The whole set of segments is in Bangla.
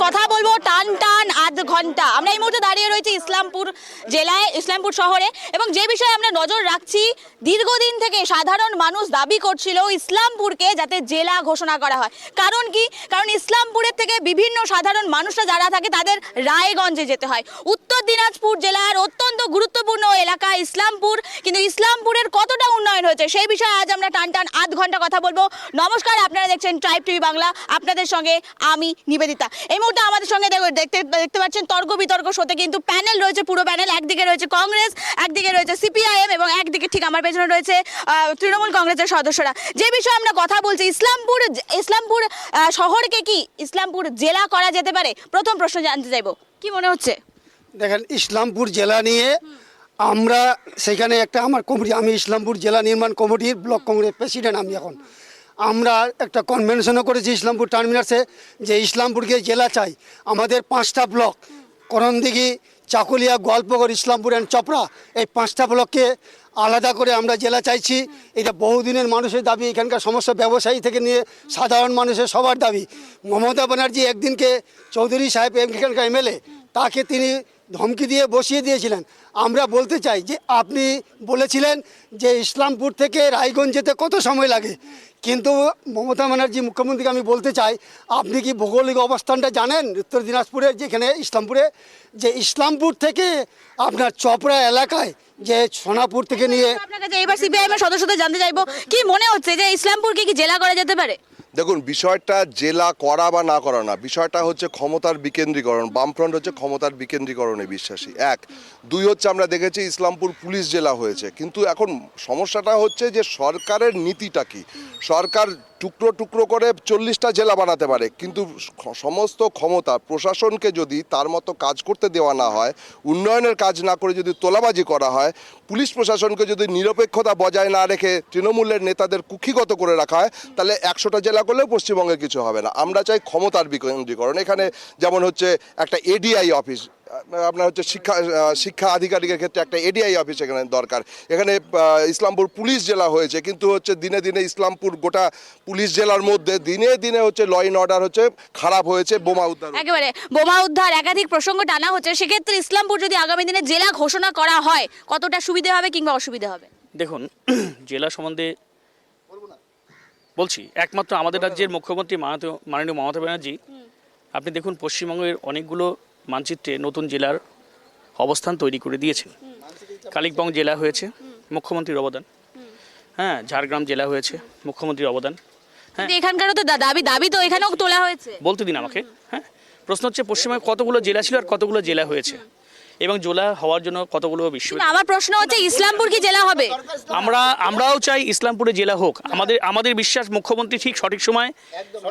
কথা বলবো টান টান আধ ঘন্টা। আমরা এই মুহূর্তে দাঁড়িয়ে রয়েছি ইসলামপুর জেলায়, ইসলামপুর শহরে, এবং যে বিষয়ে আমরা নজর রাখছি, দীর্ঘদিন থেকে সাধারণ মানুষ দাবি করছিল ইসলামপুরকে যাতে জেলা ঘোষণা করা হয়। কারণ কি? কারণ ইসলামপুরের থেকে বিভিন্ন সাধারণ মানুষরা যারা থাকে তাদের রায়গঞ্জে যেতে হয়। উত্তর দিনাজপুর জেলার অত্যন্ত গুরুত্বপূর্ণ এলাকা ইসলামপুর, কিন্তু ইসলামপুরের কতটা উন্নয়ন হয়েছে সেই বিষয়ে আজ আমরা টান টান আধ ঘন্টা কথা বলবো। নমস্কার, আপনারা দেখছেন ট্রাইব টিভি বাংলা, আপনাদের সঙ্গে আমি নিবেদিতা। এই মুহূর্তে আমাদের সঙ্গে দেখতে পাচ্ছেন তর্ক বিতর্ক শোতে কিন্তু প্যানেল রয়েছে, পুরো প্যানেল। একদিকে রয়েছে কংগ্রেস, একদিকে রয়েছে সিপিআইএম, এবং একদিকে ঠিক আমার পেছনে রয়েছে তৃণমূল কংগ্রেসের সদস্যরা। যে বিষয়ে আমরা কথা বলছি, ইসলামপুর শহরকে কি ইসলামপুর জেলা করা যেতে পারে? প্রথম প্রশ্ন জানতে চাইবো, কি মনে হচ্ছে? দেখেন, ইসলামপুর জেলা নিয়ে আমরা সেখানে একটা আমার কমিটি, আমি ইসলামপুর জেলা নির্মাণ কমিটির ব্লক কংগ্রেস প্রেসিডেন্ট। আমরা একটা কনভেনশনও করেছি ইসলামপুর টার্মিনাসে যে ইসলামপুরকে জেলা চাই। আমাদের 5টা ব্লক, করণদিঘি, চাকুলিয়া, গোয়ালপুকুর, ইসলামপুর অ্যান্ড চপড়া, এই 5টা ব্লককে আলাদা করে আমরা জেলা চাইছি। এটা বহুদিনের মানুষের দাবি, এখানকার সমস্ত ব্যবসায়ী থেকে নিয়ে সাধারণ মানুষের সবার দাবি। মমতা ব্যানার্জি একদিনকে চৌধুরী সাহেব এখানকার এমএলএ, তাকে তিনি ধমকি দিয়ে বসিয়ে দিয়েছিলেন। আমরা বলতে চাই যে আপনি বলেছিলেন যে ইসলামপুর থেকে রায়গঞ্জ যেতে কত সময় লাগে, কিন্তু মমতা ব্যানার্জি মুখ্যমন্ত্রীকে আমি বলতে চাই, আপনি কি ভৌগোলিক অবস্থানটা জানেন? উত্তর দিনাজপুরের যেখানে ইসলামপুরে, যে ইসলামপুর থেকে আপনার চপড়া এলাকায় যে সোনাপুর থেকে নিয়ে, আপনার কাছে এবার সিপিআইএম এর সদস্যদের জানতে চাইবো, কি মনে হচ্ছে যে ইসলামপুরকে কি জেলা করা যেতে পারে? দেখুন, বিষয়টা জেলা করা বা না করা না, বিষয়টা হচ্ছে ক্ষমতার বিকেন্দ্রীকরণ। বামফ্রন্ট হচ্ছে ক্ষমতার বিকেন্দ্রীকরণে বিশ্বাসী। 1, 2 হচ্ছে আমরা দেখেছি ইসলামপুর পুলিশ জেলা হয়েছে, কিন্তু এখন সমস্যাটা হচ্ছে যে সরকারের নীতিটা কি। সরকার টুকরো টুকরো করে 40টা জেলা বানাতে পারে, কিন্তু সমস্ত ক্ষমতা প্রশাসনকে যদি তার মতো কাজ করতে দেওয়া না হয়, উন্নয়নের কাজ না করে যদি তোলাবাজি করা হয়, পুলিশ প্রশাসনকে যদি নিরপেক্ষতা বজায় না রেখে তৃণমূলের নেতাদের কুক্ষিগত করে রাখা হয়, তাহলে 100টা জেলা করলেও পশ্চিমবঙ্গে কিছু হবে না। আমরা চাই ক্ষমতার বিকেন্দ্রীকরণ। এখানে যেমন হচ্ছে একটা এডিআই অফিস, আপনার হচ্ছে শিক্ষা আধিকারিকের ক্ষেত্রে একটা এডিআই অফিস এখানে দরকার। এখানে ইসলামপুর পুলিশ জেলা হয়েছে, কিন্তু হচ্ছে দিনে দিনে ইসলামপুর গোটা পুলিশ জেলার মধ্যে দিনে দিনে হচ্ছে ল অ্যান্ড অর্ডার হচ্ছে খারাপ হয়েছে, বোমা উদ্ধার, একেবারে বোমা উদ্ধার, একাধিক প্রসঙ্গ টানা হচ্ছে। সেক্ষেত্রে ইসলামপুর যদি আগামী দিনে জেলা ঘোষণা করা হয়, কতটা সুবিধা হবে কিংবা অসুবিধা হবে? দেখুন, জেলা সম্বন্ধে বলছি, একমাত্র আমাদের রাজ্যের মুখ্যমন্ত্রী মাননীয় মমতা ব্যানার্জি, আপনি দেখুন পশ্চিমবঙ্গের অনেকগুলো মানচিত্রে নতুন জেলার অবস্থান তৈরি করে দিয়েছেন। কালিম্পং জেলা হয়েছে, মুখ্যমন্ত্রীর অবদান। হ্যাঁ, ঝাড়গ্রাম জেলা হয়েছে, মুখ্যমন্ত্রীর অবদান। হ্যাঁ, এখানকারও তো দাবি তো এখানেও তোলা হয়েছে। বলতে দিন আমাকে। হ্যাঁ, প্রশ্ন হচ্ছে পশ্চিমবঙ্গে কতগুলো জেলা ছিল আর কতগুলো জেলা হয়েছে, এবং জেলা হওয়ার জন্য কতগুলো বিশ্ববিদ্যালয়। আমার প্রশ্ন হচ্ছে ইসলামপুর কি জেলা হবে? আমরাও চাই ইসলামপুরে জেলা হোক। আমাদের বিশ্বাস মুখ্যমন্ত্রী ঠিক সঠিক সময়,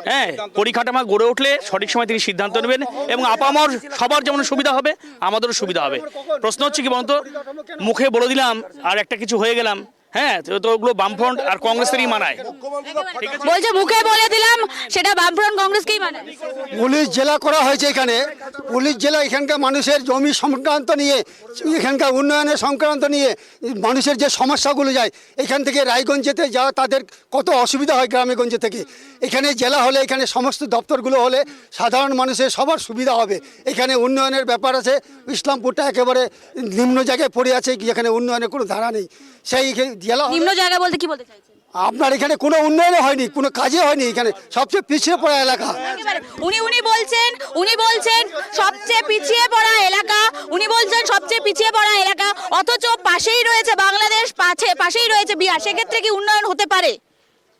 হ্যাঁ, পরিকাঠামো গড়ে উঠলে সঠিক সময় তিনি সিদ্ধান্ত নেবেন, এবং আপামর সবার যেমন সুবিধা হবে আমাদেরও সুবিধা হবে। প্রশ্ন হচ্ছে কি বলতো, মুখে বলে দিলাম আর একটা কিছু হয়ে গেলাম। হ্যাঁ, তো ওগুলো বামফ্রন্ট আর কংগ্রেসেরই মানায়। বলছে মুখে বলে দিলাম, সেটা বামফ্রন্ট কংগ্রেসকেই মানায়। পুলিশ জেলা করা হয়েছে এখানে। পুলিশ জেলা এখানকার মানুষের জমি সংক্রান্ত নিয়ে, এখানকার উন্নয়নের সংক্রান্ত নিয়ে মানুষের যে সমস্যাগুলো যায়, এখান থেকে রায়গঞ্জ যেতে যাওয়া তাদের কত অসুবিধা হয় গ্রামে গঞ্জে থেকে। এখানে জেলা হলে, এখানে সমস্ত দপ্তরগুলো হলে সাধারণ মানুষের সবার সুবিধা হবে। এখানে উন্নয়নের ব্যাপার আছে। ইসলামপুরটা একেবারে নিম্ন জায়গায় পড়ে আছে, এখানে উন্নয়নের কোনো ধারা নেই। সেই জেলা নিম্ন জায়গা বলতে কি বলতে চাইছেন? আপনার এখানে কোনো উন্নয়ন হয়নি, কোনো কাজে হয়নি, এখানে সবচেয়ে পিছিয়ে পড়া এলাকা। উনি বলছেন সবচেয়ে পিছিয়ে পড়া এলাকা, সবচেয়ে পিছিয়ে পড়া এলাকা, অথচ পাশেই রয়েছে বাংলাদেশ, পাশেই রয়েছে বিহার। সেক্ষেত্রে কি উন্নয়ন হতে পারে?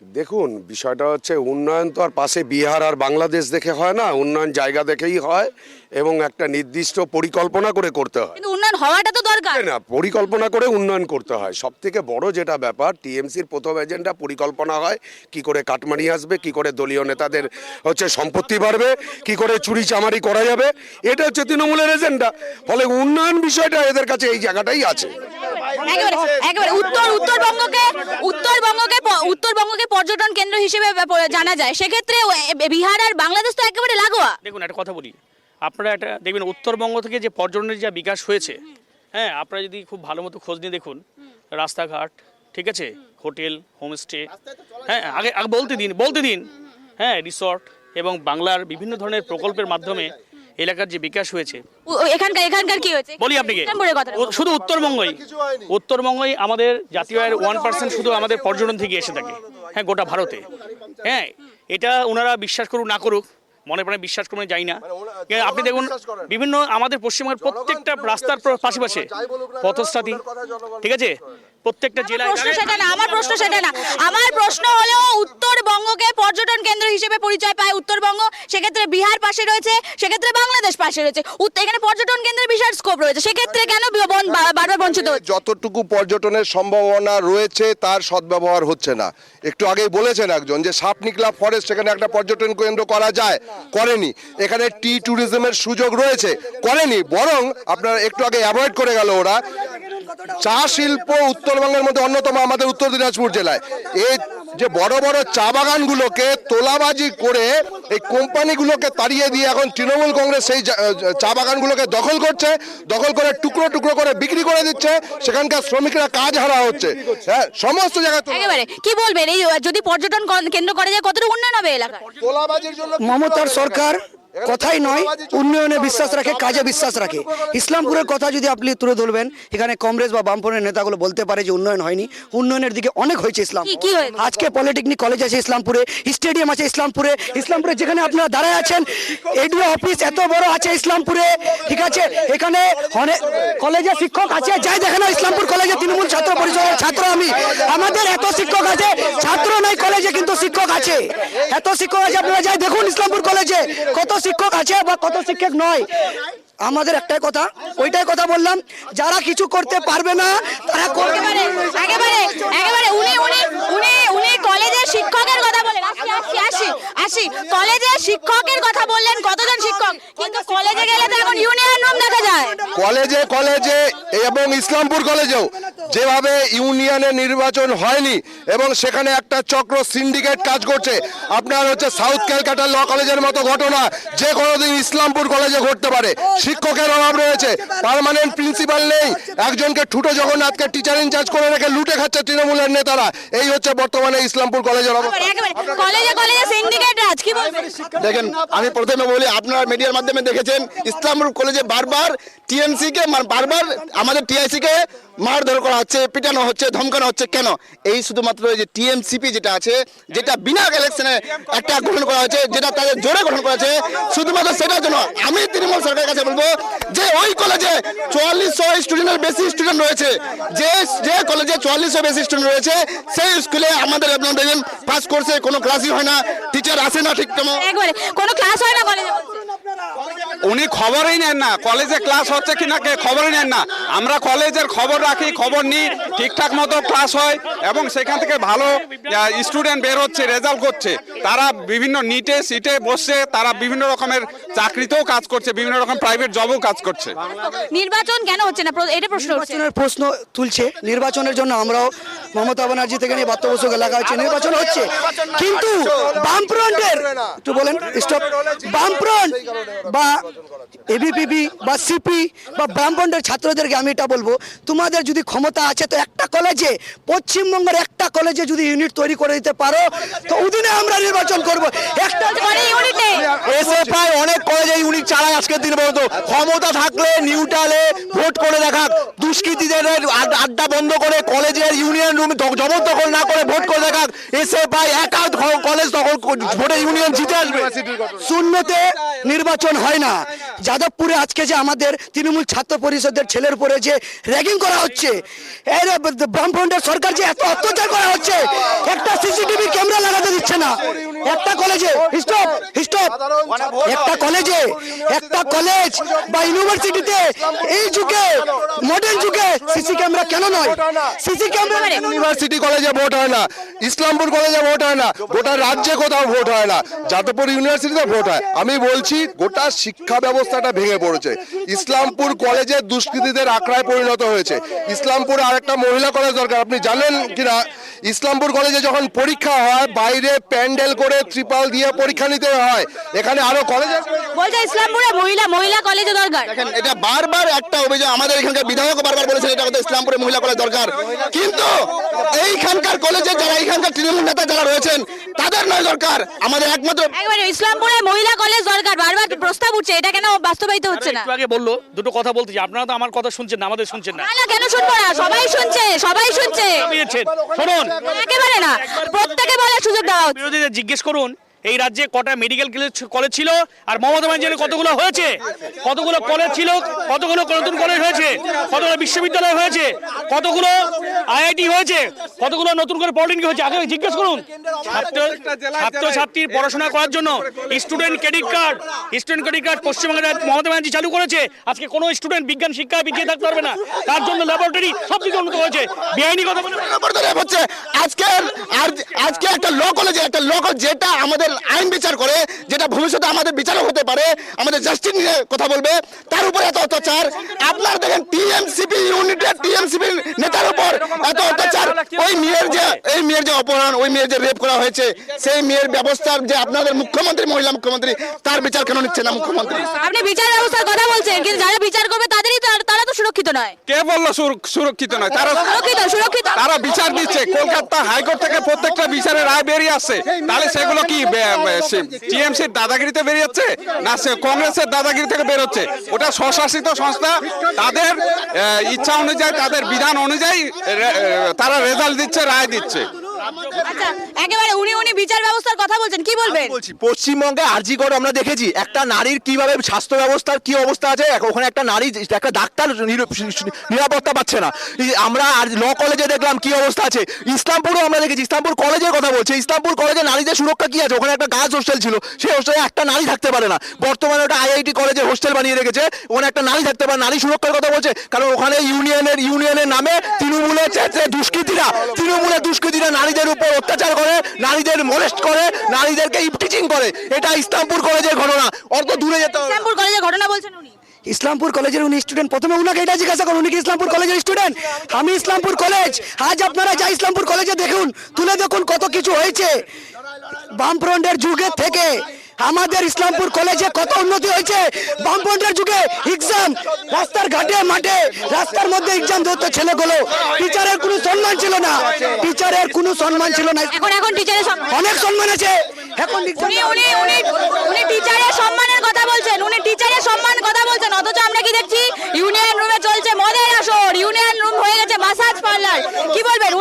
দেখুন, বিষয়টা হচ্ছে উন্নয়ন তো আর পাশে বিহার আর বাংলাদেশ দেখে হয় না, উন্নয়ন জায়গা দেখেই হয়, এবং একটা নির্দিষ্ট পরিকল্পনা করে করতে হয়। কিন্তু উন্নয়ন হওয়াটা তো দরকার না, পরিকল্পনা করে উন্নয়ন করতে হয়। সব থেকে বড় যেটা ব্যাপার, টিএমসির প্রথম এজেন্ডা পরিকল্পনা হয়, কি করে কাটমানি আসবে, কি করে দলীয় নেতাদের হচ্ছে সম্পত্তি বাড়বে, কি করে চুরি চামারি করা যাবে, এটা হচ্ছে তৃণমূলের এজেন্ডা। ফলে উন্নয়ন বিষয়টা এদের কাছে এই জায়গাটাই আছে। একেবারে উত্তরবঙ্গকে পর্যটন কেন্দ্র হিসেবে জানা যায়। সেক্ষেত্রে বিহার আর বাংলাদেশ তো একেবারে লাগোয়া। দেখুন, একটা কথা বলি, আপনারা একটা দেখবেন উত্তরবঙ্গ থেকে যে পর্যটনের যা বিকাশ হয়েছে, হ্যাঁ, আপনারা যদি খুব ভালো মতো খোঁজ নিয়ে দেখুন, রাস্তাঘাট, ঠিক আছে, হোটেল, হোমস্টে, হ্যাঁ, আগে বলতে দিন, হ্যাঁ, রিসর্ট, এবং বাংলার বিভিন্ন ধরনের প্রকল্পের মাধ্যমে এলাকার যে বিকাশ হয়েছে। এখানকার কি হয়েছে বলি আপনাকে, ইসলামপুরের কথা শুধু উত্তরবঙ্গই আমাদের জাতীয় আয়ের 1% শুধু আমাদের পর্যটন থেকে এসে থাকে, হ্যাঁ, গোটা ভারতে। হ্যাঁ, এটা ওনারা বিশ্বাস করুক না করুক, মনে প্রাণে বিশ্বাস করে যাই না। আপনি দেখুন বিভিন্ন আমাদের পশ্চিমবঙ্গের প্রত্যেকটা রাস্তার পাশে পাশে পথশ্রাতি, ঠিক আছে, প্রত্যেকটা জেলায়। আমার প্রশ্ন সেটা না, আমার প্রশ্ন হলো উত্তরবঙ্গকে পর্যটন কেন্দ্র হিসেবে পরিচয় পায় উত্তরবঙ্গ, সেক্ষেত্রে বিহার পাশে রয়েছে, সেক্ষেত্রে বাংলাদেশ পাশে রয়েছে, এখানে পর্যটন কেন্দ্রের বিশাল স্কোপ রয়েছে, সেক্ষেত্রে কেন বারবার বঞ্চিত হচ্ছে? যতটুকু পর্যটনের সম্ভাবনা রয়েছে তার সদ্ব্যবহার হচ্ছে না। একটু আগেই বলেছেন একজন যে সাপনিকলা ফরেস্ট, সেখানে একটা পর্যটন কেন্দ্র করা যায়, করেনি। এখানে টি ট্যুরিজমের সুযোগ রয়েছে, করেনি, বরং আপনার একটু আগে অ্যাভয়েড করে গেল ওরা। চা শিল্প উত্তরবঙ্গের মধ্যে অন্যতম আমাদের উত্তর দিনাজপুর জেলায়। এই যে বড় বড় চা বাগানগুলোকে তোলাবাজি করে এই কোম্পানিগুলোকে তাড়িয়ে দিয়ে এখন তৃণমূল কংগ্রেস সেই চা বাগানগুলোকে দখল করছে, দখল করে টুকরো টুকরো করে বিক্রি করে দিচ্ছে, সেখানকার শ্রমিকরা কাজ হারা হচ্ছে। হ্যাঁ, সমস্ত জায়গায় একেবারে কি বলবেন, এই যদি পর্যটন কেন্দ্র করে যায় কতটা উন্নয়ন হবে এলাকায়? তোলাবাজির জন্য মমতার সরকার কথাই নয়, উন্নয়নে বিশ্বাস রাখে, কাজে বিশ্বাস রাখে। ইসলামপুরের কথা যদি আপনি তুলে ধরবেন, এখানে কংগ্রেস বা বামপন্থের নেতাগুলো বলতে পারে যে উন্নয়ন হয়নি, উন্নয়নের দিকে অনেক হয়েছে ইসলামপুর। কি হয়েছে? আজকে পলিটেকনিক কলেজ আছে ইসলামপুরে, স্টেডিয়াম আছে ইসলামপুরে, ইসলামপুরে যেখানে আপনারা দাঁড়ায় আছেন এডিও অফিস এত বড় আছে ইসলামপুরে, ঠিক আছে, এখানে অনেক কলেজে শিক্ষক আছে, যাই দেখেন ইসলামপুর কলেজে তৃণমূল ছাত্র পরিষদের ছাত্র আমি, আমাদের এত শিক্ষক আছে, ছাত্র নাই কলেজে কিন্তু শিক্ষক আছে, এত শিক্ষক আছে, আপনারা যাই দেখুন ইসলামপুর কলেজে কত শিক্ষক আছে বা কত শিক্ষক নয়। আমাদের একটাই কথা, ওইটাই কথা বললাম, যারা কিছু করতে পারবে না তারা করবে। একেবারে উনি কলেজের শিক্ষকের কথা বলেন, আসি কলেজের শিক্ষকের কথা বললেন, কতজন শিক্ষক, কিন্তু কলেজে গেলে তো এখন ইউনিয়ন রুম দেখা যায়। কলেজে এবং ইসলামপুর কলেজেও যেভাবে ইউনিয়নের নির্বাচন হয়নি এবং সেখানে একটা চক্র সিন্ডিকেট কাজ করছে, আপনার হচ্ছে সাউথ ক্যালকাটা ল কলেজের মতো ঘটনা যে কোনোদিন ইসলামপুর কলেজে ঘটতে পারে। শিক্ষকের অভাব রয়েছে, পার্মানেন্ট প্রিন্সিপাল নেই, একজনকে ঠুটো জগন্নাথকে টিচার ইনচার্জ করে রেখে লুটে খাচ্ছে তৃণমূলের নেতারা। এই হচ্ছে বর্তমানে ইসলামপুর কলেজের অবস্থা। কলেজে সিন্ডিকেট রাজ, কি বলবেন? দেখেন, আমি প্রথমে বলি, আপনারা মিডিয়ার মাধ্যমে দেখেছেন ইসলামপুর কলেজে বারবার টিএমসি কে বারবার আমাদের টিআইসি কে মারধর করা হচ্ছে, পিটানো হচ্ছে, ধমকানো হচ্ছে। কেন? এই শুধুমাত্র যে টিএমসিপি যেটা আছে, যেটা বিনা ইলেকশনে একটা গঠন করা হয়েছে, যেটা তাদের জোরে গঠন করা হয়েছে, শুধুমাত্র সেটার জন্য আমি তৃণমূল সরকারের কাছে বলবো যে ওই কলেজে 4400 স্টুডেন্টের বেশি স্টুডেন্ট রয়েছে, যে কলেজে 4400 বেশি স্টুডেন্ট রয়েছে, সেই স্কুলে আমাদের আপনারা দেখেন পাস কোর্সে কোনো ক্লাসই হয় না, টিচার আসে না ঠিক তেমন, একবারে কোনো ক্লাস হয় না কলেজে। উনি খবরই নেন না, কলেজে ক্লাস হচ্ছে কিনা খবরই নেন না। আমরা কলেজের খবর রাখি, খবর নিই, ঠিকঠাক মতো ক্লাস হয় এবং সেখান থেকে ভালো স্টুডেন্ট বের হচ্ছে, রেজাল্ট করছে। তারা বিভিন্ন নিটে সিটে বসছে, তারা বিভিন্ন রকমের চাকরিতেও কাজ করছে, বিভিন্ন রকম প্রাইভেট জবও কাজ করছে। নির্বাচন কেন হচ্ছে না, এটা প্রশ্ন হচ্ছে। নির্বাচনের প্রশ্ন তুলছে, নির্বাচনের জন্য আমরাও মমতা ব্যানার্জি থেকে নিয়ে বাত্যবসুক এলাকা হচ্ছে, নির্বাচন হচ্ছে, কিন্তু বামফ্রন্টের একটু বলেন স্টপ, বামফ্রন্ট বা এবিপিবি বা সিপি বা বামফ্রন্টের ছাত্রদেরকে আমি এটা বলবো, তোমাদের যদি ক্ষমতা আছে তো একটা কলেজে, পশ্চিমবঙ্গের একটা কলেজে যদি ইউনিট তৈরি করে দিতে পারো তো ওদিনে আমরা নির্বাচন করবো। একটা ইউনিটে এসএফআই অনেক কলেজে ইউনিট চালায় আজকের দিনে পর্যন্ত। ক্ষমতা থাকলে নিউট্রালে ভোট করে দেখাক, দুষ্কৃতীদের আড্ডা বন্ধ করে কলেজের ইউনিয়ন রুম জবরদখল না করে ভোট করে দেখাক। এসএফআই একা কলেজ দখল ভোটে ইউনিয়ন জিতে আসবে। শূন্যতে নির্বাচন হয় না। যাদবপুরে আজকে যে আমাদের তৃণমূল ছাত্র পরিষদের ছেলের উপরে যে র্যাগিং করা হচ্ছে, এর বামফ্রন্টের সরকার যে এত অত্যাচার করা হচ্ছে, একটা সিসিটিভি ক্যামেরা লাগাতে দিচ্ছে না একটা কলেজে। স্টপ, একটা কলেজ বা ইউনিভার্সিটিতে এই যুগে, মডার্ন যুগে সিসি ক্যামেরা কেন নয়? সিসি ক্যামেরা ইউনিভার্সিটি কলেজে ভোট হয় না, ইসলামপুর কলেজে ভোট হয় না, গোটা রাজ্যে কোথাও ভোট হয় না, যাদবপুর ইউনিভার্সিটিতে ভোট হয়। আমি বলছি গোটা শিক্ষা ব্যবস্থাটা ভেঙে পড়েছে। ইসলামপুর কলেজে দুষ্কৃতীদের আখড়ায় পরিণত হয়েছে। ইসলামপুরে আরেকটা মহিলা কলেজ দরকার। আপনি জানেন কিনা, ইসলামপুর কলেজে যখন পরীক্ষা হয় বাইরে প্যান্ডেল করে করে ত্রিপাল দিয়ে পরীক্ষা নিতে হয়। এখানে আরো কলেজ আছে। বলছে ইসলামপুরে মহিলা কলেজে দরকার। দেখেন এটা বারবার একটা অভিযোগ, আমাদের এখানকার বিধায়ক বারবার বলেছেন এটা আমাদের ইসলামপুরে মহিলা কলেজ দরকার, কিন্তু এইখানকার কলেজে যারা এইখানকার তৃণমূল নেতা যারা রয়েছেন তাদের নয় দরকার, আমাদের একমাত্র একবারে ইসলামপুরে মহিলা কলেজ দরকার, বারবার প্রস্তাব উঠছে, এটা কেন বাস্তবায়িত হচ্ছে না? একটু আগে বললো, দুটো কথা বলতে চাই, আপনারা তো আমার কথা শুনছেন না, আমাদের শুনছেন না। না কেন শুনবো না, সবাই শুনছে। শুনুন, একেবারে না, প্রত্যেকে বলার সুযোগ দেওয়া হচ্ছে। বিরোধীদের জিজ্ঞেস করুন এই রাজ্যে কটা মেডিকেল কলেজ ছিল আর মমতা ব্যানার্জির কতগুলো হয়েছে, কতগুলো কলেজ ছিল, কতগুলো নতুন কলেজ হয়েছে, কতগুলো বিশ্ববিদ্যালয় হয়েছে, কতগুলো আইআইটি হয়েছে, কতগুলো নতুন করে পলিটেকনিক হয়েছে, আগে জিজ্ঞেস করুন। ছাত্রছাত্রীর পড়াশোনা করার জন্য স্টুডেন্ট ক্রেডিট কার্ড পশ্চিমবঙ্গের মমতা ব্যানার্জি চালু করেছে। আজকে কোনো স্টুডেন্ট বিজ্ঞান শিক্ষায় পিছিয়ে থাকতে পারবে না, তার জন্য ল্যাবরেটরি সব দিকে উন্নত হয়েছে। বেআইনি কথা বলে হচ্ছে আজকে একটা ল কলেজে একটা ল কলেজ যেটা আমাদের আইন বিচার করে, যেটা ভবিষ্যতে আমাদের বিচারও হতে পারে, আমাদের জাস্টিস নিয়ে কথা বলবে, তার উপরে এত অত্যাচার। আপনারা দেখেন টিএমসিপি ইউনিটের টিএমসিপি নেতার উপর এত অত্যাচার। এই মেয়ের যে অপহরণ, ওই মেয়ের যে রেপ করা হয়েছে, সেই মেয়ের ব্যবস্থার যে আপনাদের মুখ্যমন্ত্রী, মহিলা মুখ্যমন্ত্রী, তার বিচার কেন নিচ্ছে না মুখ্যমন্ত্রী? আপনি বিচার ব্যবস্থার কথা বলছেন, কিন্তু যারা বিচার করবে তারা তো সুরক্ষিত নয়। কে বললো সুরক্ষিত নয়? সুরক্ষিত তারা বিচার দিচ্ছে। কলকাতা হাইকোর্ট থেকে প্রত্যেকটা বিচারের রায় বেরিয়ে আসছে। তাহলে সেগুলো কি টিএমসির দাদাগিরিতে বেরিয়েছে না কংগ্রেসের দাদাগিরি থেকে বেরোচ্ছে? ওটা স্বশাসিত সংস্থা, তাদের ইচ্ছা অনুযায়ী, তাদের বিধান অনুযায়ী তারা রেজাল্ট দিচ্ছে, রায় দিচ্ছে। আচ্ছা, একেবারে উনি বিচার ব্যবস্থার কথা বলছেন, কি বলবেন? বলছি, পশ্চিমবঙ্গে আরজিকর আমরা দেখেছি একটা নারীর কিভাবে স্বাস্থ্য ব্যবস্থার কি অবস্থা আছে, ওখানে একটা নারী, একটা ডাক্তার নিরাপত্তা পাচ্ছে না। আমরা আর ল কলেজে দেখলাম কি অবস্থা আছে, ইসলামপুরও আমরা দেখেছি। ইসলামপুর কলেজের কথা বলছে, ইসলামপুর কলেজে নারীদের সুরক্ষা কি আছে? ওখানে একটা গার্লস হোস্টেল ছিল, সেই হোস্টেলে একটা নারী থাকতে পারে না। বর্তমানে ওটা আইআইটি কলেজের হোস্টেল বানিয়ে রেখেছে, ওখানে একটা নারী থাকতে পারে। নারী সুরক্ষার কথা বলছে, কারণ ওখানে ইউনিয়নের নামে তৃণমূলের দুষ্কৃতীরা নারীদের উপর অত্যাচার করে, নারীদের মোলেস্ট করে, নারীদেরকে ইভটিচিং করে। এটা ইসলামপুর কলেজের ঘটনা, অত দূরে যেতে হবে। ইসলামপুর কলেজের ঘটনা বলছেন উনি। ইসলামপুর কলেজের উনি স্টুডেন্ট, প্রথমে উনাকে এটা জিজ্ঞাসা করুন উনি কি ইসলামপুর কলেজের স্টুডেন্ট। আমি ইসলামপুর কলেজ, আজ আপনারা যা ইসলামপুর কলেজে দেখুন, তুলে দেখুন কত কিছু হয়েছে। বামফ্রন্টের যুগে থেকে আমাদের ইসলামপুর কলেজে কত উন্নতি হয়েছে। বামফ্রন্টের যুগে এক্সাম রাস্তার ঘাটে মাঠে রাস্তার মধ্যে এক্সাম দিতে ছেলেগুলো, টিচারের কোনো সম্মান ছিল না, এখন টিচারের অনেক সম্মান আছে। এখন উনি টিচারের সম্মানের কথা বলছেন, অথচ আমরা কি দেখছি, ইউনিয়ন রুমে চলছে মদের আসর, ইউনিয়ন রুম হয়ে গেছে মাসাজ পার্লার। কি বলবেন?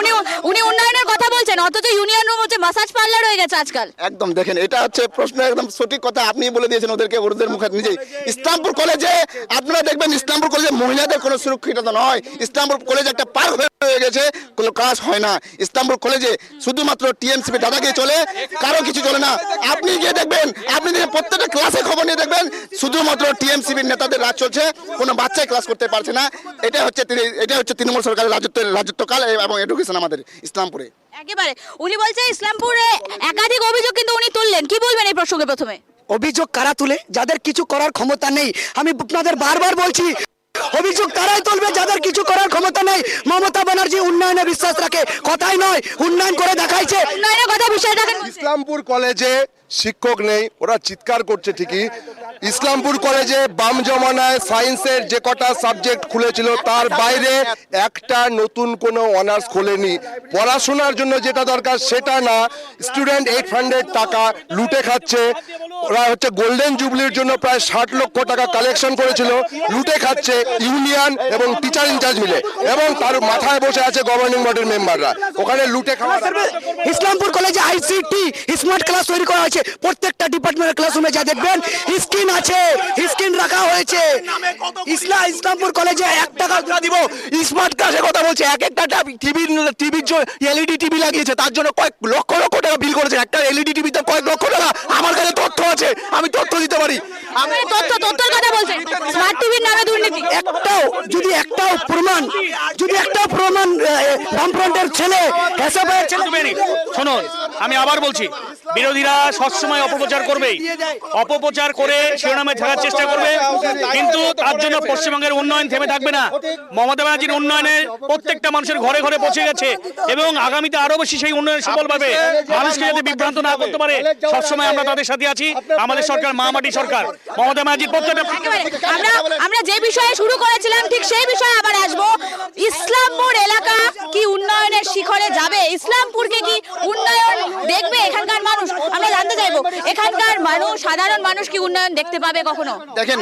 উনি উন্নয়নের কথা বলছেন, অথচ ইউনিয়ন রুম হচ্ছে মাসাজ পার্লার হয়ে গেছে আজকাল। একদম দেখেন, এটা হচ্ছে প্রশ্ন, একদম সঠিক কথা আপনি বলে দিয়েছেন ওদের মুখে নিজেই। ইসলামপুর কলেজে আপনারা দেখবেন, ইসলামপুর কলেজে মহিলাদের কোনো সুরক্ষিত নয়। ইসলামপুর কলেজে একটা পার্ক হয়ে গেছে, কোনো কাজ হয় না। ইসলামপুর কলেজে শুধুমাত্র টিএমসিপি দাদাগিরি চলে, কারো কিছু চলে না। আপনি গিয়ে দেখবেন, আপনি প্রত্যেকটা ক্লাসে খবর নিয়ে দেখবেন, শুধুমাত্র টিএমসিপির নেতাদের রাজ চলছে, কোনো বাচ্চাই ক্লাস করতে পারছে না। এটা হচ্ছে তৃণমূল সরকারের রাজত্বকাল এবং এডুকেশন আমাদের ইসলামপুরে। একেবারে উনি বলছে ইসলামপুরে একাধিক অভিযোগ কিন্তু উনি তুললেন, কি বলবেন এই প্রসঙ্গে? প্রথমে অভিযোগ কারা তুলে? যাদের কিছু করার ক্ষমতা নেই। আমি আপনাদের বারবার বলছি, অভিযোগ তারাই তুলবে যাদের কিছু করার ক্ষমতা নেই। মমতা ব্যানার্জি উন্নয়নে বিশ্বাস রাখে, কথাই নয়, উন্নয়ন করে দেখাইছে। উন্নয়নের কথা বিষয় রাখেন। ইসলামপুর কলেজে শিক্ষক নেই, ওরা চিৎকার করছে ঠিকই। ইসলামপুর কলেজে বাম জমানায় সায়েন্সের যে কটা সাবজেক্ট খুলেছিল তার বাইরে একটা নতুন কোনো অনার্স খোলেনি। পড়াশোনার জন্য যেটা দরকার সেটা না, স্টুডেন্ট 800 টাকা লুটে খাচ্ছে। ওরা হচ্ছে গোল্ডেন জুবলির জন্য প্রায় 60 লক্ষ টাকা কালেকশন করেছিল, লুটে খাচ্ছে ইউনিয়ন এবং টিচার ইনচার্জ মিলে, এবং তার মাথায় বসে আছে গভর্নিং বডির মেম্বাররা, ওখানে লুটে খাওয়া। ইসলামপুর কলেজে আইসিটি স্মার্ট ক্লাস তৈরি করা হয়েছে, প্রত্যেকটা ডিপার্টমেন্টের ক্লাসরুমে যা দেখবেন স্ক্রিন আছে, স্ক্রিন রাখা হয়েছে। ইসলামপুর কলেজে 1 টাকা দিব স্মার্ট ক্লাসের কথা বলছে, এক একটা টিভির এলইডি টিভি লাগিয়েছে, তার জন্য কয়েক লক্ষ টাকা বিল করেছে। একটা এলইডি টিভিতে কয়েক লক্ষ টাকা। আমার কাছে তথ্য আছে, আমি তথ্য দিতে পারি। আমি তথ্যের কথা বলছেন, স্মার্ট টিভির নামে দুর্নীতি। একটাও প্রমাণ বামফ্রন্টের ছেলে, শুনুন, আমি আবার বলছি, বিরোধীরা সবসময় অপপ্রচার করবে, অপপ্রচার করে শিরোনামে থাকার চেষ্টা করবে, কিন্তু তার জন্য পশ্চিমবঙ্গের উন্নয়ন থেমে থাকবে না। মমতা ব্যানার্জির উন্নয়নে প্রত্যেকটা মানুষের ঘরে ঘরে পৌঁছে গেছে এবং আগামীতে আরো বেশি সেই উন্নয়ন সফল পাবে। মানুষকে যাতে বিভ্রান্ত না করতে পারে, সবসময় আমরা তাদের সাথে আছি। আমাদের সরকার মা মাটি সরকার। মমতা ব্যানার্জির প্রত্যেকটা আমরা যে বিষয়ে শুরু করেছিলাম ঠিক সেই বিষয়ে আবার আসবো। ইসলামপুর এলাকা কি উন্নয়নের শিখরে যাবে? ইসলামপুরকে কি উন্নয়ন দেখবে এখানকার মানুষ? আমরা জানতে চাইবো এখানকার মানুষ, সাধারণ মানুষ কি উন্নয়ন দেখতে পাবে কখনো? দেখেন,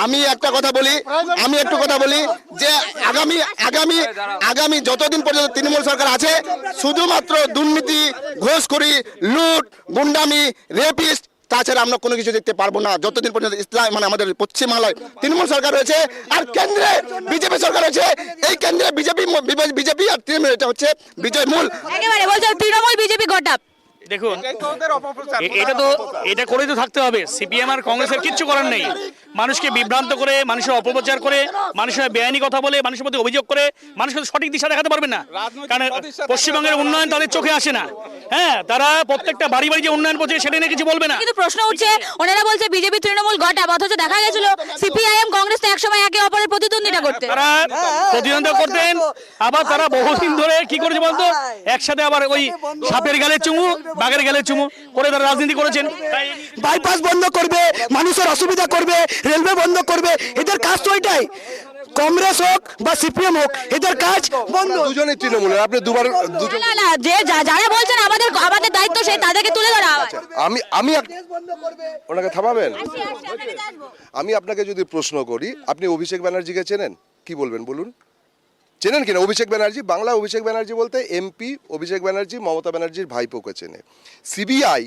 আমি একটা কথা বলি, যে আগামী যতদিন পর্যন্ত তৃণমূল সরকার আছে, শুধুমাত্র দুর্নীতি, ঘুষখোরি, লুট, গুন্ডামি, রেপিস্ট, তাছাড়া আমরা কোনো কিছু দেখতে পারবো না যতদিন পর্যন্ত ইসলাম আমাদের পশ্চিমবাংলায় তৃণমূল সরকার রয়েছে আর কেন্দ্রে বিজেপি সরকার রয়েছে। এই কেন্দ্রে বিজেপি আর তৃণমূল, এটা হচ্ছে বিজয় মূল। একেবারে বলছো তৃণমূল বিজেপি গটাপ। দেখুন, এটা করেই তো থাকতে হবে। সিপিএম আর কংগ্রেসের কিচ্ছু করার নেই। মানুষকে বিভ্রান্ত করে, মানুষের অপপ্রচার করে, মানুষের বেআইনি কথা বলে, মানুষের প্রতি অভিযোগ করে মানুষকে সঠিক দিশা দেখাতে পারবে না। কারণ পশ্চিমবঙ্গের উন্নয়ন তাদের চোখে আসে না। হ্যাঁ, তারা প্রত্যেকটা বাড়ি বাড়ি যে উন্নয়ন করছে সেটা নিয়ে কিছু বলবে না। কিন্তু প্রশ্ন উঠছে, ওনারা বলছে বিজেপি তৃণমূল গটাপ, অথচ দেখা গেছিল সিপিআইএম কংগ্রেস তো একসময় একে অপরের প্রতিদ্বন্দ্বিতা করতে। তারা প্রতিদ্বন্দ্বিতা করতেন, আবার তারা বহুদিন ধরে কি করেছে বলতো, একসাথে আবার ওই সাপের গালে চুমু, বাঘের গালে চুমু করে তারা রাজনীতি করেছেন। বাইপাস বন্ধ করবে, মানুষের অসুবিধা করবে, রেলওয়ে বন্ধ করবে, এদের কাজ তো এটাই। কংগ্রেস হোক বা সিপিএম হোক, এদের কাজ বন্ধ। দুজনেই তৃণমূলের, আপনি দুজন না, যে যারা বলছেন আমাদের দায়িত্ব সেই তাদেরকে তুলে ধরা। আমি ওনাকে থামাবেন। আমি আপনাকে যদি প্রশ্ন করি, আপনি অভিষেক ব্যানার্জিকে চেনেন? কি বলবেন বলুন? চেনেন কিনা অভিষেক ব্যানার্জি? বাংলা অভিষেক ব্যানার্জি বলতে এমপি অভিষেক ব্যানার্জি মমতা ব্যানার্জির ভাইপোকে চেনে। সিবিআই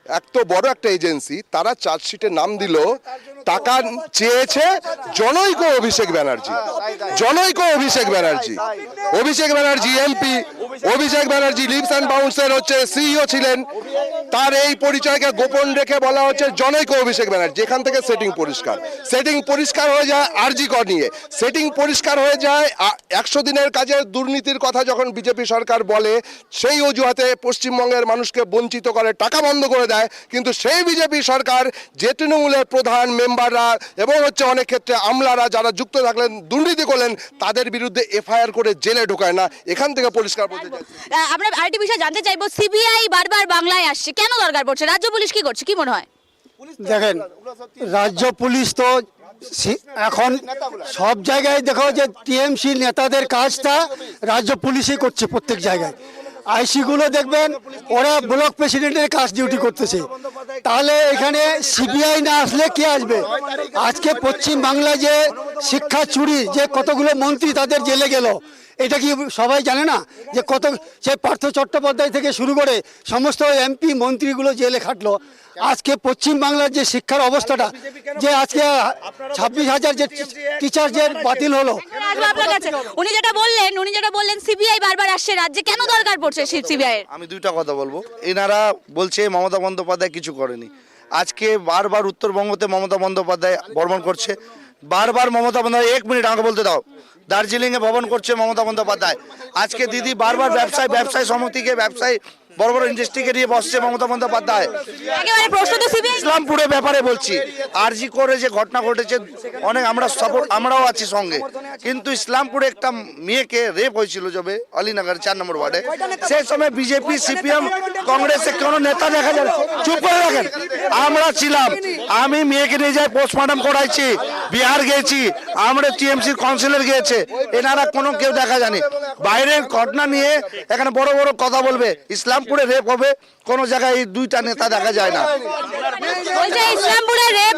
এত বড় একটা এজেন্সি, তারা চার্জশিটে নাম দিল, টাকা চেয়েছে জনৈক Abhishek Banerjee, Abhishek Banerjee MP, Abhishek Banerjee leaves and বাউন্সের হচ্ছে সিইও ছিলেন। তার এই পরিচয়কে গোপন রেখে বলা হচ্ছে জনৈক অভিষেক ব্যানার্জি। এখান থেকে সেটিং পরিষ্কার হয়ে যায় আরজি কর নিয়ে, সেটিং পরিষ্কার হয়ে যায় 100 দিনের কাজের দুর্নীতির কথা যখন বিজেপি সরকার বলে, সেই অজুহাতে পশ্চিমবঙ্গের মানুষকে বঞ্চিত করে, টাকা বন্ধ করে দেয়। কিন্তু সেই বিজেপি সরকার, যে তৃণমূলের প্রধান মেম্বাররা এবং হচ্ছে অনেক ক্ষেত্রে আমলারা যারা যুক্ত থাকলেন, দুর্নীতি করলেন, তাদের বিরুদ্ধে এফআইআর করে জেলে ঢোকায় না। এখান থেকে পরিষ্কার বলতে চাই। আমরা আরেকটি বিষয় জানতে চাইবো, সিবিআই বারবার বাংলায় আসছে, কেন দরকার পড়ছে? রাজ্য পুলিশ কি করছে, কি মনে হয়? দেখেন, রাজ্য পুলিশ তো এখন সব জায়গায় দেখো যে টিএমসি নেতাদের কাজটা রাজ্য পুলিশই করছে প্রত্যেক জায়গায়। আইসি গুলো দেখবেন ওরা ব্লক প্রেসিডেন্টের কাজ ডিউটি করতেছে। তাহলে এখানে সিবিআই না আসলে কে আসবে? আজকে পশ্চিম বাংলায় যে শিক্ষা চুরি, যে কতগুলো মন্ত্রী তাদের জেলে গেল, এটা কি সবাই জানে না? যে কত, সে পার্থ চট্টোপাধ্যায় থেকে শুরু করে সমস্ত এমপি মন্ত্রীগুলো জেলে খাটলো। আজকে পশ্চিম বাংলার যে শিক্ষার অবস্থাটা, যে আজকে 26,000 যে টিচার যে বাতিল হলো। উনি যেটা বললেন সিবিআই বারবার আসছে রাজ্যে, কেন দরকার পড়ছে সিবিআই? আমি দুইটা কথা বলবো। এনারা বলছে মমতা বন্দ্যোপাধ্যায় কিছু করেনি। আজকে বারবার উত্তরবঙ্গতে মমতা বন্দ্যোপাধ্যায় ভ্রমণ করছে, বারবার মমতা বন্দ্যোপাধ্যায়, 1 মিনিট আমাকে বলতে দাও, দার্জিলিংয়ে ভ্রমণ করছে মমতা বন্দ্যোপাধ্যায়। আজকে দিদি বারবার ব্যবসায়ী সমিতিকে, ব্যবসায়ী বড় বড় ইন্ডাস্ট্রিকে নিয়ে বসছে মমতা বন্দ্যোপাধ্যায়। ইসলামপুরের ব্যাপারে বলছি, আরজি করে যে ঘটনা ঘটেছে, অনেক আমরাও আছি সঙ্গে, কিন্তু ইসলামপুরে একটা মেয়েকে রেপ হয়েছিল যবে আলীনগর 4 নম্বর ওয়ার্ডে, সেই সময় বিজেপি সিপিএম কংগ্রেসের কোনো নেতা দেখা যায়। চুপ করে রাখেন, আমরা ছিলাম, আমি মেয়েকে নিয়ে যাই পোস্টমর্টম করাইছি, বিহার গিয়েছি, আমরা টিএমসির কাউন্সিলর গিয়েছে, এনারা কোনো কেউ দেখা যায়নি। বাইরের ঘটনা নিয়ে এখানে বড় বড় কথা বলবে, ইসলামপুরে রেপ হবে, কোন জায়গায় এই দুইটা নেতা দেখা যায় না। ইসলামপুরে রেপ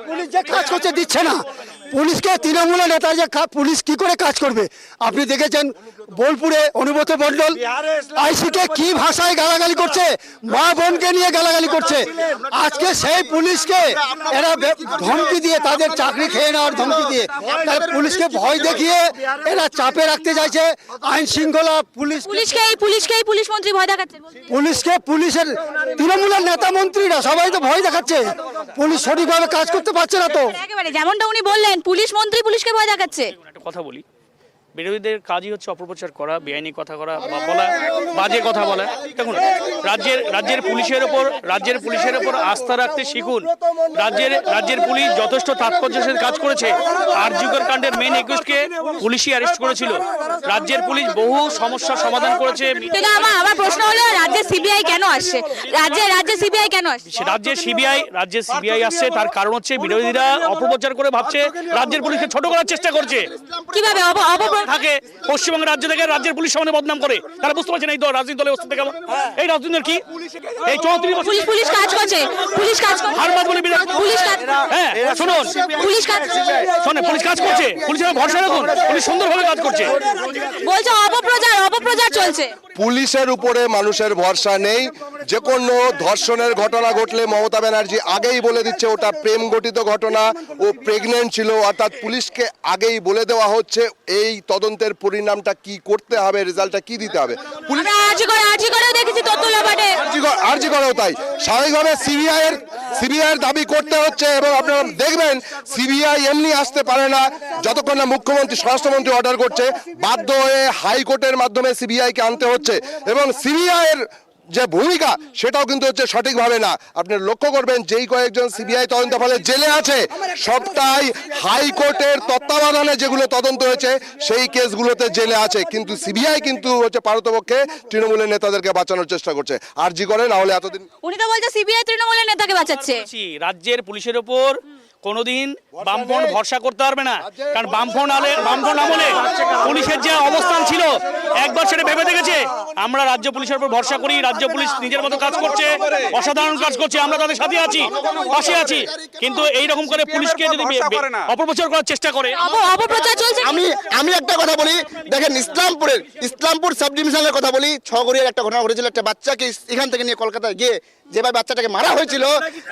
পুলিশ যে কাজ করতে দিচ্ছে না, পুলিশকে তৃণমূলের নেতা যে পুলিশ কি করে কাজ করবে? আপনি দেখেছেন বোলপুরে অনুব্রত মণ্ডল আইসিকে কি ভাষায় গালাগালি করছে, মা বোনকে নিয়ে গালাগালি করছে। আজকে সেই পুলিশকে এরা ধমকি দিয়ে, তাদের চাকরি খেয়ে নেওয়ার ধমকি দিয়ে, পুলিশকে ভয় দেখিয়ে এরা চাপে রাখতে চাইছে আইন শৃঙ্খলা। পুলিশ মন্ত্রী ভয় দেখাচ্ছে, পুলিশের তৃণমূলের নেতা মন্ত্রীরা সবাই তো ভয় দেখাচ্ছে, পুলিশ সঠিকভাবে কাজ করতে পারছে না। তো একেবারে যেমনটা উনি বললেন, পুলিশ মন্ত্রী পুলিশকে ভয় দেখাচ্ছে। একটা কথা বলি, বিরোধীদের কাজই হচ্ছে অপপ্রচার করা, বেআইনি কথা করা, বলা, বাজে কথা বলা। দেখুন, রাজ্যের পুলিশের ওপর আস্থা রাখতে শিখুন। রাজ্যের পুলিশ যথেষ্ট তাৎপর্যের সাথে কাজ করেছে। আরজিকর কাণ্ডের মেন একুশকে পুলিশই অ্যারেস্ট করেছিল। রাজ্যের পুলিশ বহু সমস্যার সমাধান করেছে। কিন্তু আমার প্রশ্ন হলো, রাজ্যে সিবিআই কেন আসছে? রাজ্যে সিবিআই কেন আসছে? রাজ্যে সিবিআই আসছে, তার কারণ হচ্ছে বিরোধীরা অপপ্রচার করে ভাবছে রাজ্যের পুলিশকে ছোট করার চেষ্টা করছে। কিভাবে থাকে পশ্চিমবঙ্গের রাজ্য থেকে রাজ্যের পুলিশ সামনে বদনাম করে, তারা বুঝতে পারছেন এই রাজনৈতিক দলের অবস্থা কেমন। এই রাজনীতির কি এই 34 বছর পুলিশ কাজ করছে, হারবাদ বলে পুলিশ কাজ, হ্যাঁ শুনুন, পুলিশ কাজ করছে, পুলিশের ভরসা রাখুন, পুলিশ সুন্দরভাবে কাজ করছে। বলছে অপপ্রচার চলছে। পুলিশের উপরে মানুষের ভরসা নেই। যে কোনো ধর্ষণের ঘটনা ঘটলে মমতা ব্যানার্জি আগেই বলে দিচ্ছে ওটা প্রেম গঠিত ঘটনা, ও প্রেগনেন্ট ছিল, অর্থাৎ পুলিশকে আগেই বলে দেওয়া হচ্ছে এই তদন্তের পরিণামটা কি করতে হবে, রেজাল্টটা কি দিতে হবে। পুলিশ আরজি করেও তাই স্বাভাবিকভাবে সিবিআই এর দাবি করতে হচ্ছে। এবং আপনারা দেখবেন সিবিআই এমনি আসতে পারে না যতক্ষণ না মুখ্যমন্ত্রী স্বরাষ্ট্রমন্ত্রী অর্ডার করছে। বাধ্য হয়ে হাইকোর্টের মাধ্যমে সিবিআইকে আনতে হচ্ছে এবং সিবিআই এর যে ভূমিকা সেটাও কিন্তু হচ্ছে সঠিকভাবে না। আপনি লক্ষ্য করবেন যেই কয়েকজন সিবিআই তদন্ত ফলে জেলে আছে সবটাই হাইকোর্টের তত্ত্বাবধানে যেগুলো তদন্ত হয়েছে সেই কেসগুলোতে জেলে আছে, কিন্তু সিবিআই কিন্তু হচ্ছে পারতপক্ষে তৃণমূলের নেতাদেরকে বাঁচানোর চেষ্টা করছে। আরজি করে না হলে এতদিন উনি তো বলছে সিবিআই তৃণমূলের নেতাকে বাঁচাচ্ছে। রাজ্যের পুলিশের উপর কোনোদিন বামফ্রন্ট ভরসা করতে পারবে না, কারণ বামফ্রন্ট আমলে পুলিশের যে অবস্থান ছিল একবার সেটা ভেবে দেখেছে। আমরা রাজ্য পুলিশের উপর ভরসা করি, রাজ্য পুলিশ নিজের মতো কাজ করছে, অসাধারণ কাজ করছে, আমরা তাদের সাথে আছি, পাশে আছি। কিন্তু এইরকম করে পুলিশকে যদি অপপ্রচার করার চেষ্টা করে, অপপ্রচার চলছে। আমি একটা কথা বলি, দেখেন ইসলামপুর সাব ডিভিশনের কথা বলি। ছগড়িয়ার একটা ঘটনা ঘটেছিল, একটা বাচ্চাকে এখান থেকে নিয়ে কলকাতায় গিয়ে যেভাবে বাচ্চাটাকে মারা হয়েছিল,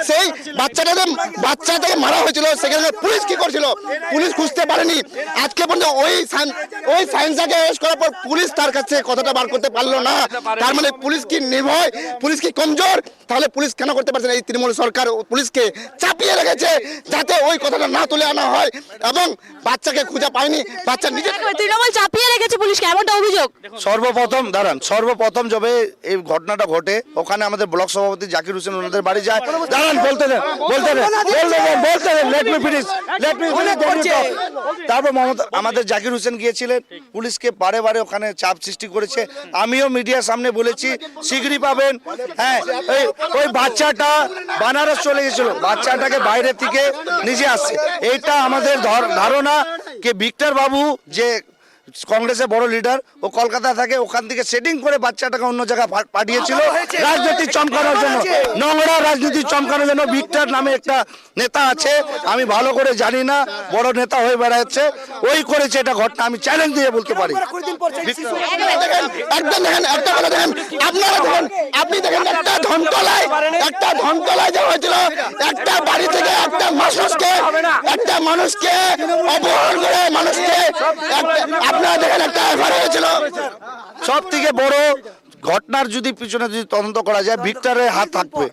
সেই বাচ্চাটাকে মারা হয়েছিল, সেখানে পুলিশ কি করছিল? পুলিশ খুঁজতে পারেনি আজকে পর্যন্ত। ওই সায়েন্সকে অ্যারেস্ট করার পর পুলিশ তার কাছে কথাটা বার করতে পারলো না। তার মানে পুলিশ কি নির্ভয়, পুলিশ কি কমজোর? তাহলে পুলিশ কেন করতে পারছে না? এই তৃণমূল সরকার পুলিশকে চাপিয়ে রেখেছে যাতে ওই কথাটা না তুলে আনা হয়, এবং বাচ্চাকে খুঁজে পায়নি। বাচ্চা নিজে তৃণমূল চাপিয়ে রেখেছে পুলিশকে, এমনটা অভিযোগ। সর্বপ্রথম যবে এই ঘটনাটা ঘটে ওখানে আমাদের ব্লক সভাপতি জাকির হোসেন ওনাদের বাড়ি যায়। তারপর আমাদের জাকির হোসেন গিয়েছিলেন, পুলিশকে বারে বারে ওখানে চাপ সৃষ্টি করেছে। আমিও মিডিয়ার সামনে বলেছি শীঘ্রই পাবেন। হ্যাঁ, ওই বাচ্চাটা বানারস চলে গেছিল, বাচ্চাটাকে বাইরে থেকে নিজে আসছে। এইটা আমাদের ধারণা যে ভিক্টর বাবু যে কংগ্রেসের বড় লিডার, ও কলকাতা থাকে, ওখান থেকে সেটিং করে বাচ্চাটাকে অন্য জায়গায় পাঠিয়েছিল রাজনীতি চমকানোর জন্য, নোংরা রাজনীতি চমকানোর জন্য। ভিক্টর নামে একটা নেতা আছে, আমি ভালো করে জানি না, বড় নেতা হয়ে বেড়াচ্ছে, ওই করেছে এটা ঘটনা। আমি চ্যালেঞ্জ দিয়ে বলতে পারি। একদম দেখেন, একটা কথা দেখেন, আপনারা দেখেন, আপনি দেখেন একটা ধনতলায় যাওয়া হয়েছিল, একটা বাড়ি থেকে একটা মানুষকে অপহরণ করে মানুষকে আপনারা দেখেন একটা এফআইআর হয়েছিল। সব থেকে বড় ঘটনার যদি পিছনে যদি তদন্ত করা যায়, ভিক্টরের হাত থাকবে।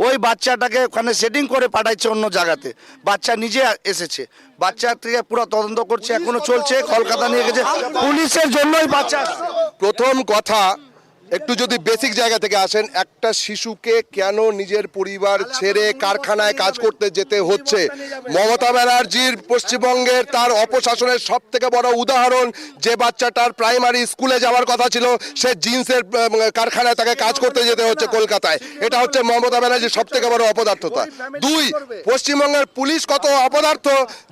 ওই বাচ্চাটাকে ওখানে সেটিং করে পাঠাচ্ছে অন্য জায়গাতে, বাচ্চা নিজে এসেছে, বাচ্চা থেকে পুরো তদন্ত করছে, এখনো চলছে, কলকাতা নিয়ে গেছে পুলিশের জন্যই বাচ্চা। প্রথম কথা, একটু যদি বেসিক জায়গা থেকে আসেন, একটা শিশুকে কেন নিজের পরিবার ছেড়ে কারখানায় কাজ করতে যেতে হচ্ছে? মমতা ব্যানার্জির পশ্চিমবঙ্গের তার অপশাসনের সব থেকে বড় উদাহরণ, যে বাচ্চাটার প্রাইমারি স্কুলে যাওয়ার কথা ছিল সে জিন্সের কারখানায় তাকে কাজ করতে যেতে হচ্ছে কলকাতায়। এটা হচ্ছে মমতা ব্যানার্জির সব থেকে বড় অপদার্থতা। দুই, পশ্চিমবঙ্গের পুলিশ কত অপদার্থ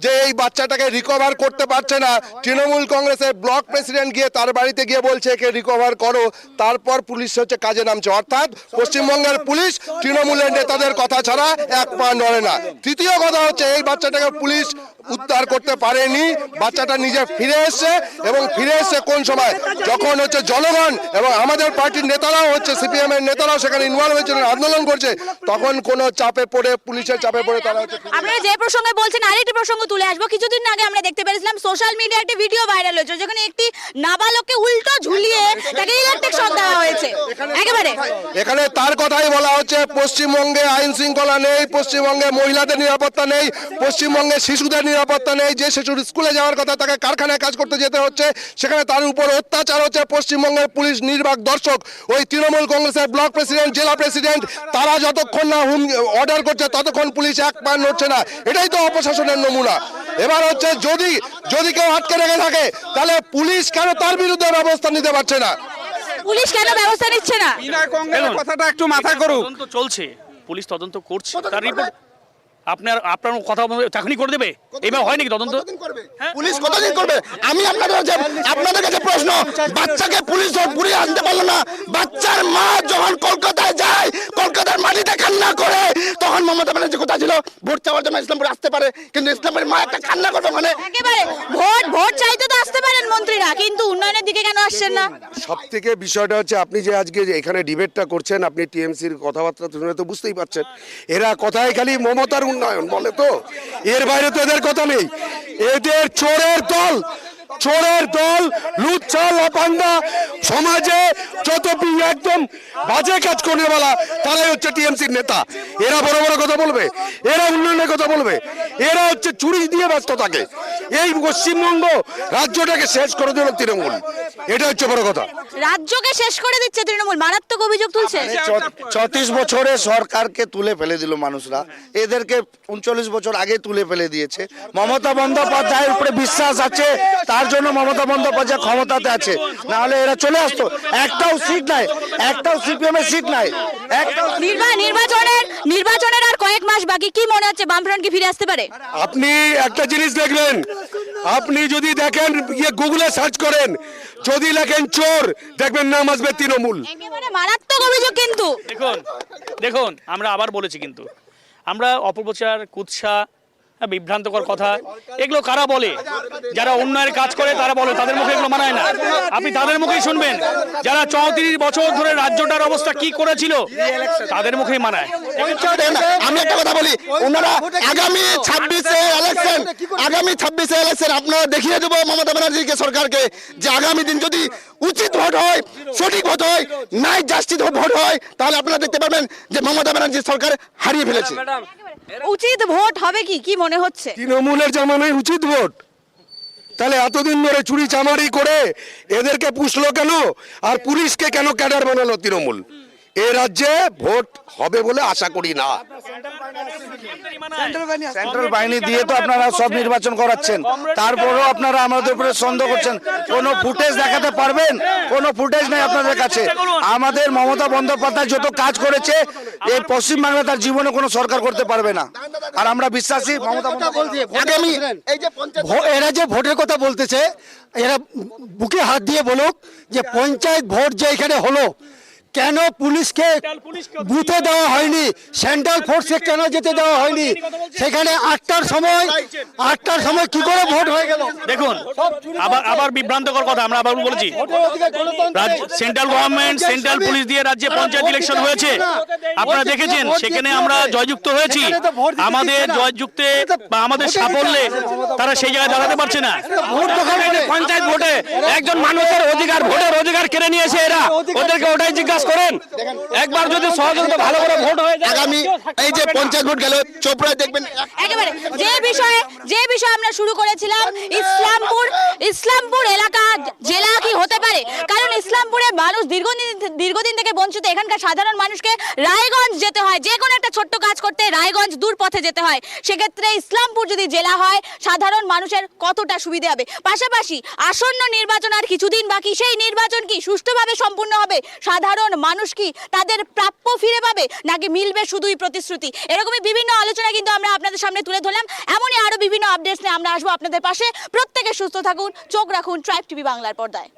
যে এই বাচ্চাটাকে রিকভার করতে পারছে না। তৃণমূল কংগ্রেসের ব্লক প্রেসিডেন্ট গিয়ে তার বাড়িতে গিয়ে বলছে একে রিকভার করো, তারপর পুলিশ হচ্ছে কাজে নামছে। অর্থাৎ পশ্চিমবঙ্গের পুলিশ তৃণমূলের নেতাদের কথা ছাড়া এক পা নড়ে না। তৃতীয় কথা হচ্ছে এই বাচ্চাটাকে পুলিশ উদ্ধার করতে পারেনি, বাচ্চাটা নিজে ফিরে এসছে, এবং ফিরে এসছে কোন সময়? যখন হচ্ছে জনগণ এবং আমাদের পার্টির নেতারাও হচ্ছে সিপিএম এর নেতারাও সেখানে ইনভলভ হয়েছিলেন, আন্দোলন করছে, তখন কোনো চাপে পড়ে, পুলিশের চাপে পড়ে তারা হচ্ছে। আপনারা যে প্রসঙ্গে বলছেন আরেকটি প্রসঙ্গ তুলে আসবো। কিছুদিন আগে আমরা দেখতে পেরেছিলাম সোশ্যাল মিডিয়ায় একটি ভিডিও ভাইরাল হয়েছে, যেখানে একটি নাবালককে উল্টো ঝুলিয়ে তাকে ইলেকট্রিক শক দেওয়া হয়েছে। এখানে তার কথাই বলা হচ্ছে পশ্চিমবঙ্গে আইন শৃঙ্খলা নেই, পশ্চিমবঙ্গে মহিলাদের নিরাপত্তা নেই, পশ্চিমবঙ্গে শিশুদের নিরাপত্তা নেই, যে শিশুর স্কুলে যাওয়ার কথা তাকে কারখানায় কাজ করতে যেতে হচ্ছে, সেখানে তার উপর অত্যাচার হচ্ছে। পশ্চিমবঙ্গের পুলিশ নির্বাক দর্শক, ওই তৃণমূল কংগ্রেসের ব্লক প্রেসিডেন্ট, জেলা প্রেসিডেন্ট, তারা যতক্ষণ না অর্ডার করছে ততক্ষণ পুলিশ এক পা নড়ছে না। এটাই তো অপশাসনের নমুনা। এবার হচ্ছে যদি কেউ আটকে রেখে থাকে তাহলে পুলিশ কেন তার বিরুদ্ধে ব্যবস্থা নিতে পারছে না? পুলিশ কেন ব্যবস্থা নিচ্ছে না? বিনয় কংগ্রেসের কথাটা একটু মাথায় করুক। তদন্ত চলছে, পুলিশ তদন্ত করছে, তার রিপোর্ট আপনার কথা এখনই করে দেবে? এবার হয় নাকি তদন্ত? পুলিশ কতদিন করবে? আমি আপনাদের কাছে প্রশ্ন, বাচ্চাকে পুলিশ পুড়িয়ে আনতে পারলো না। বাচ্চার মা যখন কলকাতায় যায়, কলকাতার মাটিতে কান্না করে, তখন মমতা ব্যানার্জি কোথায় ছিল? ভোট চাওয়ার জন্য ইসলামপুর আসতে পারে, কিন্তু ইসলামের মা একটা কান্না করবে ওখানে। একেবারে ভোট চাইতে তো আসতে পারেন মন্ত্রীরা, কিন্তু উন্নয়নের দিকে কেন আসছেন না? সব থেকে বিষয়টা হচ্ছে, আপনি যে আজকে যে এখানে ডিবেটটা করছেন, আপনি টিএমসির কথাবার্তা শুনে তো বুঝতেই পারছেন, এরা কথায় খালি মমতার উন্নয়ন বলে, তো এর বাইরে তো এদের কথা নেই। এদের চোরের দল লুচ্ছা লাপান্ডা, সমাজে যত একদম বাজে কাজ করে বলা, তারাই হচ্ছে টিএমসির নেতা। এরা বড় বড় কথা বলবে, এরা উন্নয়নের কথা বলবে, এরা হচ্ছে চুরি দিয়ে ব্যস্ত থাকে। এই পশ্চিমবঙ্গ রাজ্যটাকে শেষ করে দিল তৃণমূল, এটা হচ্ছে বড় কথা। রাজ্যকে শেষ করে দিচ্ছে তৃণমূল, মারাত্মক অভিযোগ তুলছে। 34 বছরে সরকারকে তুলে ফেলে দিল মানুষরা, এদেরকে 39 বছর আগে তুলে ফেলে দিয়েছে। মমতা বন্দ্যোপাধ্যায়ের উপরে বিশ্বাস আছে, তার জন্য মমতা বন্দ্যোপাধ্যায় ক্ষমতাতে আছে, না হলে এরা চলে আসতো। একটাও সিট নাই, একটাও সিপিএম এর সিট নাই। নির্বাচনের আর কয়েক মাস বাকি, কি মনে হচ্ছে বামফ্রন্ট কি ফিরে আসতে পারে? আপনি একটা জিনিস দেখবেন, আপনি যদি দেখেন গুগলে সার্চ করেন, যদি লেখেন চোর, দেখবেন নাম আসবে তৃণমূল। একেবারে মারাত্মক অভিযোগ কিন্তু। দেখুন আমরা আবার বলেছি, কিন্তু আমরা অপপ্রচার, কুৎসা, বিভ্রান্তকর কথা এগুলো কারা বলে? যারা উন্নয়নের কাজ করে তারা বলে, তাদের মুখে এগুলো মানায় না। আপনি তাদের মুখেই শুনবেন, যারা 34 বছর ধরে রাজ্যটার অবস্থা কি করেছিল তাদের মুখেই মানায়। আমি একটা কথা বলি, ওনারা আগামী 26 ইলেকশন আপনারা দেখিয়ে দেবো মমতা ব্যানার্জিকে, সরকারকে, যে আগামী দিন যদি উচিত ভোট হয়, সঠিক ভোট হয়, নাই জাস্টিস ভোট হয়, তাহলে আপনারা দেখতে পাবেন যে মমতা ব্যানার্জি সরকার হারিয়ে ফেলেছে। উচিত ভোট হবে কি মনে হচ্ছে? তৃণমূলের জামানায় উচিত ভোট, তাহলে এতদিন ধরে চুরি চামারি করে এদেরকে পুষলো কেন? আর পুলিশকে কেন ক্যাডার বানালো তৃণমূল? এ রাজ্যে ভোট হবে বলে আশা করি না। সেন্ট্রাল বাহিনী দিয়ে তো আপনারা সব নির্বাচন করাচ্ছেন, তারপরেও আপনারা আমাদের উপরে সন্দেহ করছেন। কোনো ফুটেজ দেখাতে পারবেন? কোনো ফুটেজ নেই আপনাদের কাছে। আমাদের মমতা বন্দ্যোপাধ্যায় যত কাজ করেছে এই পশ্চিমবাংলা তার জীবনে কোনো সরকার করতে পারবে না। আর আমরা বিশ্বাসী মমতা বন্দ্যোপাধ্যায় আগামী এই যে এরা যে ভোটের কথা বলতেছে, এরা বুকে হাত দিয়ে বলুক যে পঞ্চায়েত ভোট যে এখানে হলো, কেন পুলিশকে বুথে দেওয়া হয়নি, সেন্ট্রাল ফোর্সকে কেন যেতে দেওয়া হয়নি? সেখানে 8টার সময় কি করে ভোট হয়ে গেল? দেখুন আবার বিভ্রান্তকর কথা, আমরা আবার বলেছি, সেন্ট্রাল গভর্নমেন্ট, সেন্ট্রাল পুলিশ দিয়ে রাজ্যে পঞ্চায়েত ইলেকশন হয়েছে, আপনারা দেখেছেন, সেখানে আমরা জয়যুক্ত হয়েছি। আমাদের জয়যুক্তে বা আমাদের সাফল্যে তারা সেই জায়গায় দাঁড়াতে পারছে না। পঞ্চায়েত ভোটে একজন মানুষের অধিকার, ভোটের অধিকার কেড়ে নিয়েছে এরা, ওদেরকে ওটাই জিজ্ঞাসা করেন। একবার যদি সহযোগিতা ভালো করে ভোট হয়ে যায়, আগামী এই যে পঞ্চায়েত ভোট গেল, চোপড়ায় দেখবেন একেবারে যে বিষয়ে আমরা শুরু করেছিলাম, ইসলামপুর এলাকা জেলা কি হতে পারে? কারণ ইসলামপুরে মানুষ দীর্ঘদিন থেকে বঞ্চিত। এখানকার সাধারণ মানুষকে রায়গঞ্জ যেতে হয়, যে কোনো একটা ছোট্ট কাজ করতে রায়গঞ্জ দূর পথে যেতে হয়। সেক্ষেত্রে ইসলামপুর যদি জেলা হয়, সাধারণ মানুষের কতটা সুবিধা হবে। পাশাপাশি আসন্ন নির্বাচন আর কিছুদিন বাকি, সেই নির্বাচন কি সুষ্ঠুভাবে সম্পূর্ণ হবে? সাধারণ মানুষ কি তাদের প্রাপ্য ফিরে পাবে, নাকি মিলবে শুধুই প্রতিশ্রুতি? এরকমই বিভিন্ন আলোচনা কিন্তু আমরা আপনাদের সামনে তুলে ধরলাম। এমনই আরো বিভিন্ন আপডেটস নিয়ে আমরা আসবো আপনাদের পাশে। প্রত্যেকে সুস্থ থাকুন, চোখ রাখুন ট্রাইব টিভি বাংলার পর্দায়।